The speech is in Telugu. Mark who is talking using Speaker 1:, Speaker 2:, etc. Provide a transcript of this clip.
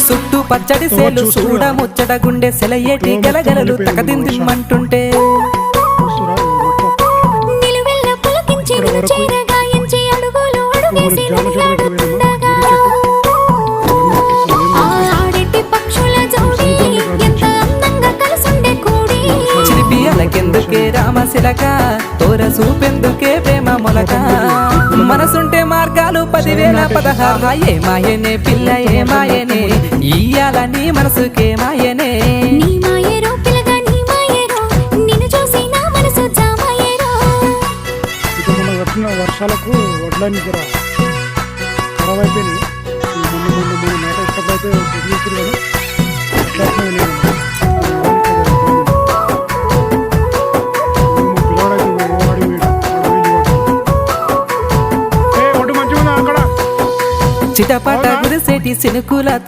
Speaker 1: చుట్టూ పచ్చడి సేలు చూడ ముచ్చట గుండె సెలయేటి గలగలలు తకదిందిమ్మంటుంటే చిలిపియలకెందుకే రామశిలక తోర సూపెందుకే ప్రేమ మొలక మనసుంటే మార్గాలు 10,016 ఏ మాయనే పిల్ల ఏ మాయనే ఇయ్యాల నీ మనసుకే మాయనే
Speaker 2: నీ మాయరో పిల్లగా నీ మాయరో నిన్ను చూసి నా మనసు జామాయరో
Speaker 3: ఇక మన వచ్చిన వర్షాలకు వడ్లన్నీ జర ఖరాబ్ అయిపోయినాయి మొన్న మేట ఇష్టపడితే తెలియదు కానీ
Speaker 1: చిటపట గురిసేటి సినుకుల